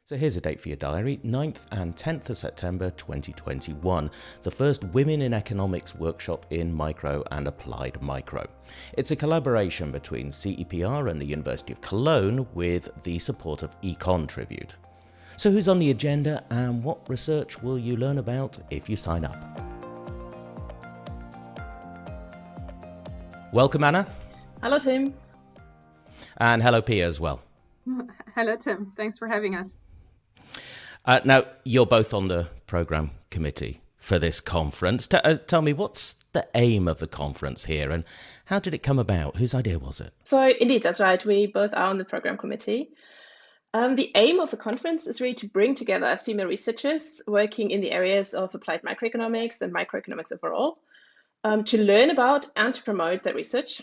So here's a date for your diary, 9th and 10th of September 2021, the first Women in Economics workshop in Micro and Applied Micro. It's a collaboration between CEPR and the University of Cologne with the support of ECONtribute. So who's on the agenda and what research will you learn about if you sign up? Welcome, Anna. Hello, Tim. And hello, Pia, as well. Hello, Tim. Thanks for having us. Now, you're both on the programme committee for this conference. Tell me, what's the aim of the conference here and how did it come about? Whose idea was it? So indeed, that's right. We both are on the programme committee. The aim of the conference is really to bring together female researchers working in the areas of applied microeconomics and microeconomics overall, to learn about and to promote their research.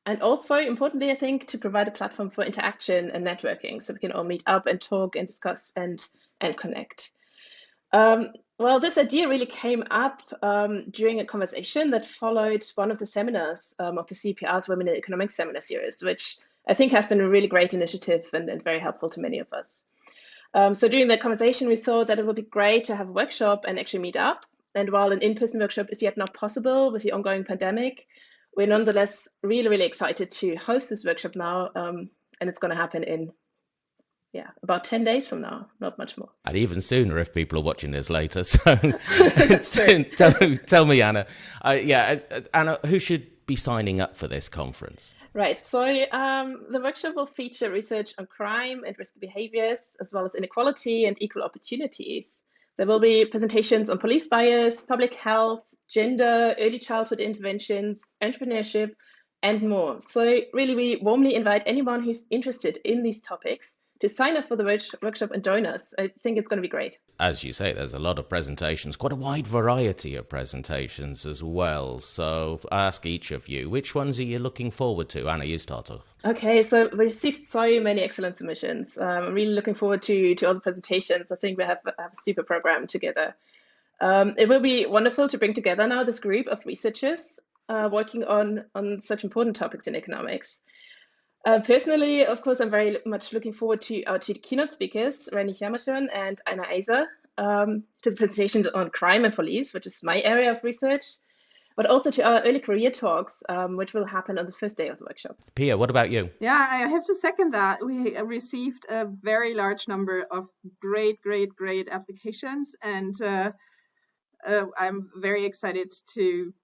And also, importantly, I think, to provide a platform for interaction and networking so we can all meet up and talk and discuss and connect. Well, this idea really came up during a conversation that followed one of the seminars of the CEPR's Women in Economics seminar series, which I think has been a really great initiative and very helpful to many of us. So during that conversation, we thought that it would be great to have a workshop and actually meet up. And while an in-person workshop is yet not possible with the ongoing pandemic, we're nonetheless really excited to host this workshop now, and it's going to happen in about 10 days from now, not much more. And even sooner if people are watching this later. So That's true. tell me, Anna. Anna, who should be signing up for this conference? Right. So the workshop will feature research on crime and risky behaviours, as well as inequality and equal opportunities. There will be presentations on police bias, public health, gender, early childhood interventions, entrepreneurship, and more. So really, we warmly invite anyone who's interested in these topics to sign up for the workshop and join us. I think it's going to be great. As you say, there's a lot of presentations, quite a wide variety of presentations as well. So I ask each of you, which ones are you looking forward to? Anna, you start off. Okay, so we received so many excellent submissions. I'm really looking forward to all the presentations. I think we have a super program together. It will be wonderful to bring together now this group of researchers working on such important topics in economics. Personally, of course, I'm very much looking forward to our two keynote speakers, Randi Hjalmarsson and Anna Aizer, to the presentation on crime and police, which is my area of research, but also to our early career talks, which will happen on the first day of the workshop. Pia, what about you? Yeah, I have to second that. We received a very large number of great applications, and I'm very excited to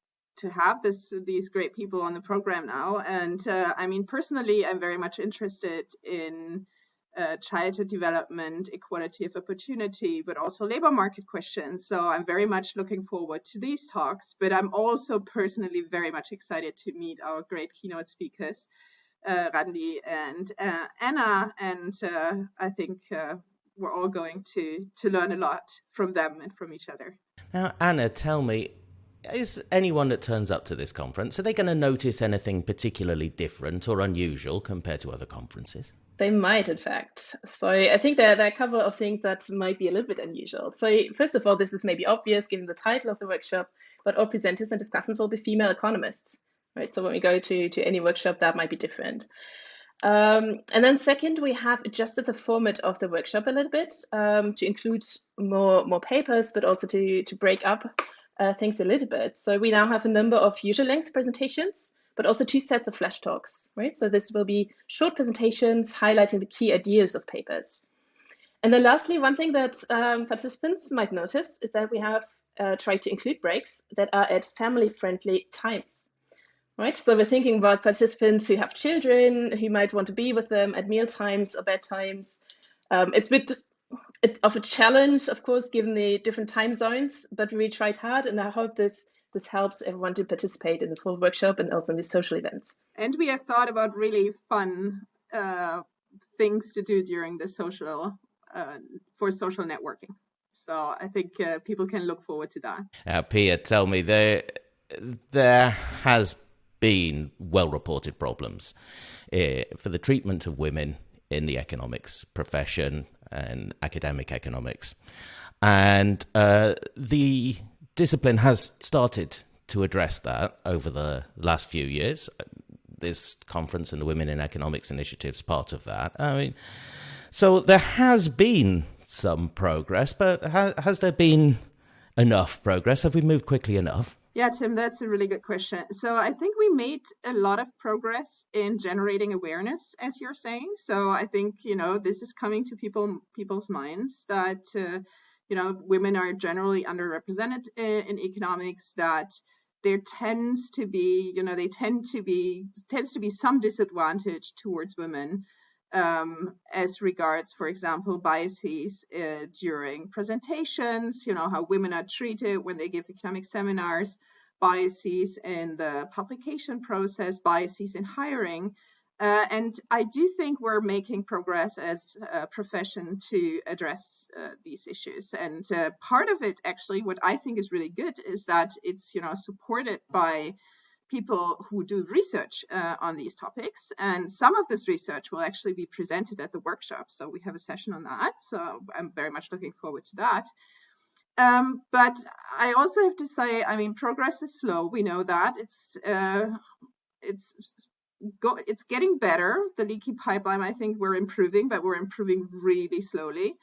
have these great people on the program now. And I mean, personally, I'm very much interested in childhood development, equality of opportunity, but also labor market questions. So I'm very much looking forward to these talks, but I'm also personally very much excited to meet our great keynote speakers, Randi and Anna. And I think we're all going to learn a lot from them and from each other. Now, Anna, tell me, is anyone that turns up to this conference, are they going to notice anything particularly different or unusual compared to other conferences? They might, in fact. So I think there are a couple of things that might be a little bit unusual. So first of all, this is maybe obvious given the title of the workshop, but all presenters and discussants will be female economists, right? So when we go to any workshop, that might be different. And then second, we have adjusted the format of the workshop a little bit to include more papers, but also to break up things a little bit. So we now have a number of usual length presentations, but also two sets of flash talks, right? So this will be short presentations highlighting the key ideas of papers. And then lastly, one thing that participants might notice is that we have tried to include breaks that are at family-friendly times, right? So we're thinking about participants who have children, who might want to be with them at meal times or bedtimes. It's a bit of a challenge, of course, given the different time zones, but we tried hard, and I hope this helps everyone to participate in the full workshop and also in the social events. And we have thought about really fun things to do during the social networking. So I think people can look forward to that. Now, Pia, tell me, there has been well-reported problems for the treatment of women in the economics profession and academic economics. And the discipline has started to address that over the last few years. This conference and the Women in Economics initiative is part of that. I mean, so there has been some progress, but has there been enough progress? Have we moved quickly enough? Yeah, Tim, that's a really good question. So I think we made a lot of progress in generating awareness, as you're saying. So I think, this is coming to people's minds that, women are generally underrepresented in economics, that there tends to be some disadvantage towards women as regards, for example, biases during presentations, how women are treated when they give economic seminars, biases in the publication process, biases in hiring. And I do think we're making progress as a profession to address these issues. And part of it, actually, what I think is really good is that it's, supported by people who do research on these topics. And some of this research will actually be presented at the workshop. So we have a session on that. So I'm very much looking forward to that. But I also have to say, progress is slow. We know that it's getting better. The leaky pipeline, I think we're improving, but we're improving really slowly.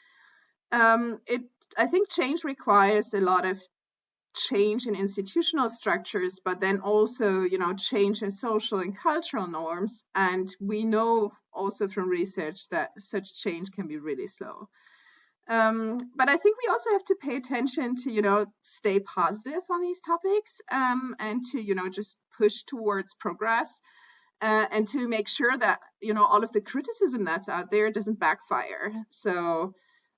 I think change requires a lot of change in institutional structures, but then also, change in social and cultural norms. And we know also from research that such change can be really slow. But I think we also have to pay attention to, stay positive on these topics and to, just push towards progress and to make sure that, all of the criticism that's out there doesn't backfire. So,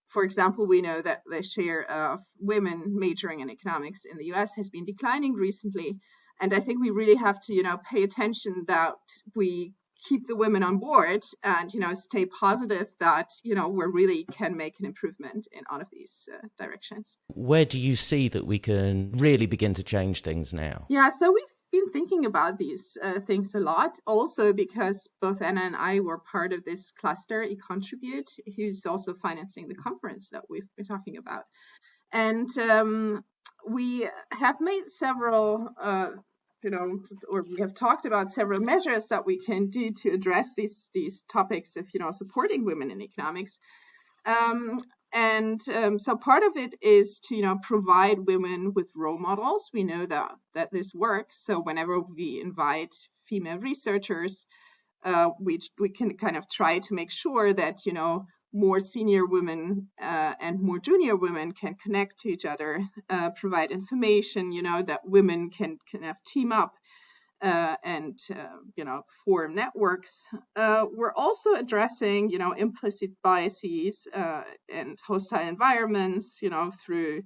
for example, we know that the share of women majoring in economics in the US has been declining recently. And I think we really have to, pay attention that we keep the women on board and, stay positive that, we really can make an improvement in all of these directions. Where do you see that we can really begin to change things now? Yeah, so we've been thinking about these things a lot, also because both Anna and I were part of this cluster, ECONtribute, who's also financing the conference that we've been talking about. And we have made several or we have talked about several measures that we can do to address these topics of, supporting women in economics. So part of it is to, provide women with role models. We know that this works. So whenever we invite female researchers, we can kind of try to make sure that, more senior women and more junior women can connect to each other, provide information, that women can kind of team up and form networks. We're also addressing, implicit biases and hostile environments, through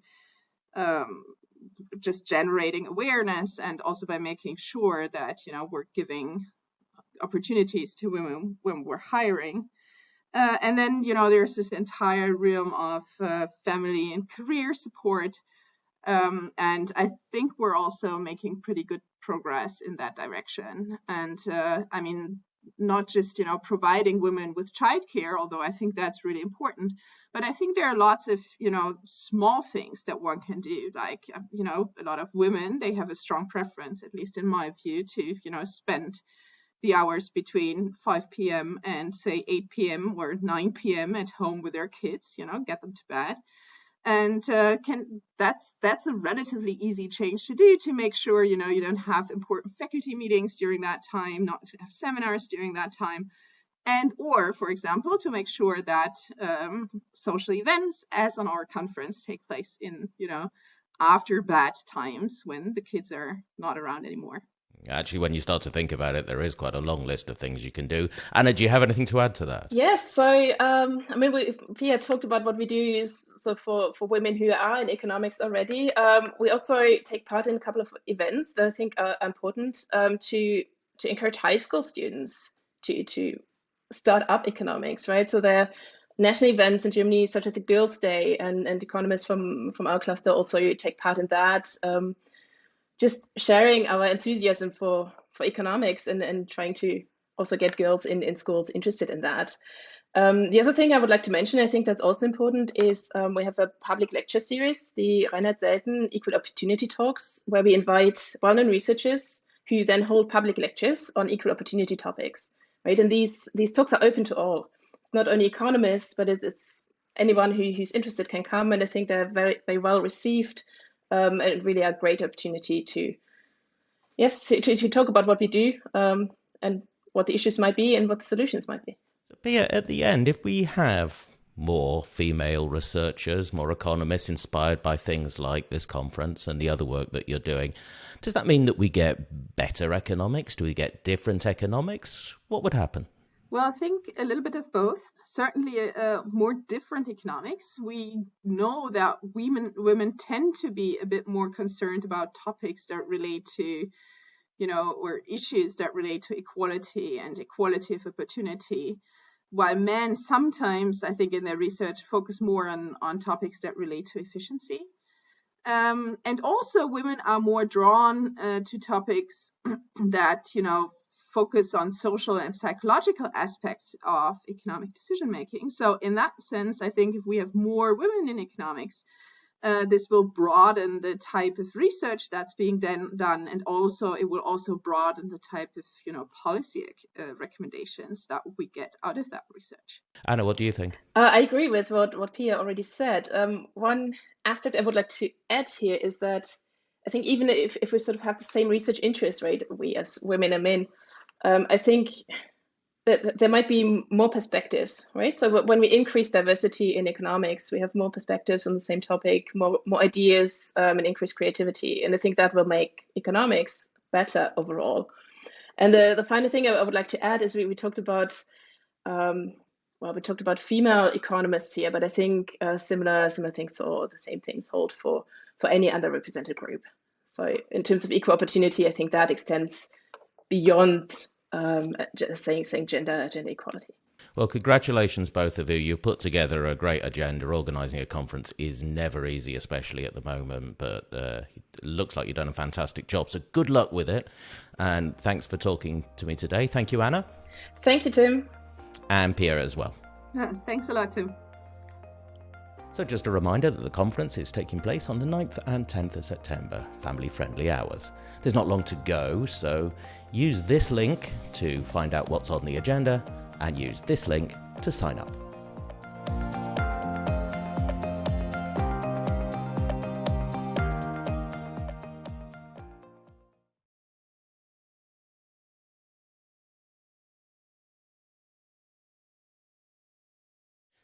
just generating awareness, and also by making sure that, we're giving opportunities to women when we're hiring. And then, there's this entire realm of family and career support. And I think we're also making pretty good progress in that direction. And not just, providing women with childcare, although I think that's really important, but I think there are lots of, small things that one can do. Like, a lot of women, they have a strong preference, at least in my view, to, spend the hours between 5 p.m. and say 8 p.m. or 9 p.m. at home with their kids, get them to bed. And that's a relatively easy change to do, to make sure, you don't have important faculty meetings during that time, not to have seminars during that time. And, or, for example, to make sure that social events, as on our conference, take place in, after bad times when the kids are not around anymore. Actually, when you start to think about it, there is quite a long list of things you can do. Anna, do you have anything to add to that? Yes. So, Pia talked about what we do for women who are in economics already. We also take part in a couple of events that I think are important to encourage high school students to start up economics, right? So there are national events in Germany, such as the Girls' Day, and economists from our cluster also take part in that. Just sharing our enthusiasm for economics and trying to also get girls in schools interested in that. The other thing I would like to mention, I think that's also important, is we have a public lecture series, the Reinhard Selten Equal Opportunity Talks, where we invite well-known researchers who then hold public lectures on equal opportunity topics, right? And these talks are open to all, not only economists, but it's anyone who's interested can come, and I think they're very, very well received, and really a great opportunity to talk about what we do, and what the issues might be and what the solutions might be. So, Pia, at the end, if we have more female researchers, more economists inspired by things like this conference and the other work that you're doing, does that mean that we get better economics? Do we get different economics? What would happen? Well, I think a little bit of both. Certainly more different economics. We know that women tend to be a bit more concerned about topics that relate to, or issues that relate to equality and equality of opportunity, while men sometimes, I think in their research, focus more on topics that relate to efficiency. And also women are more drawn to topics that, focus on social and psychological aspects of economic decision making. So in that sense, I think if we have more women in economics, this will broaden the type of research that's being done, and also it will also broaden the type of policy recommendations that we get out of that research. Anna, what do you think? I agree with what Pia already said. One aspect I would like to add here is that I think even if we sort of have the same research interest, right, we as women and men, I think that there might be more perspectives, right? So when we increase diversity in economics, we have more perspectives on the same topic, more ideas, and increased creativity. And I think that will make economics better overall. And the final thing I would like to add is we talked about, we talked about female economists here, but I think similar things or the same things hold for any underrepresented group. So in terms of equal opportunity, I think that extends beyond saying gender equality. Well, congratulations, both of you. You've put together a great agenda. Organising a conference is never easy, especially at the moment, but it looks like you've done a fantastic job. So good luck with it. And thanks for talking to me today. Thank you, Anna. Thank you, Tim. And Pia as well. Thanks a lot, Tim. So just a reminder that the conference is taking place on the 9th and 10th of September, family-friendly hours. There's not long to go, so use this link to find out what's on the agenda and use this link to sign up.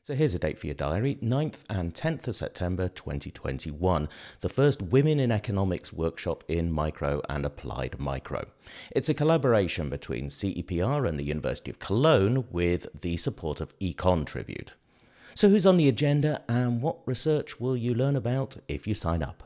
So here's a date for your diary, 9th and 10th of September 2021, the first Women in Economics workshop in Micro and Applied Micro. It's a collaboration between CEPR and the University of Cologne with the support of ECONtribute. So who's on the agenda and what research will you learn about if you sign up?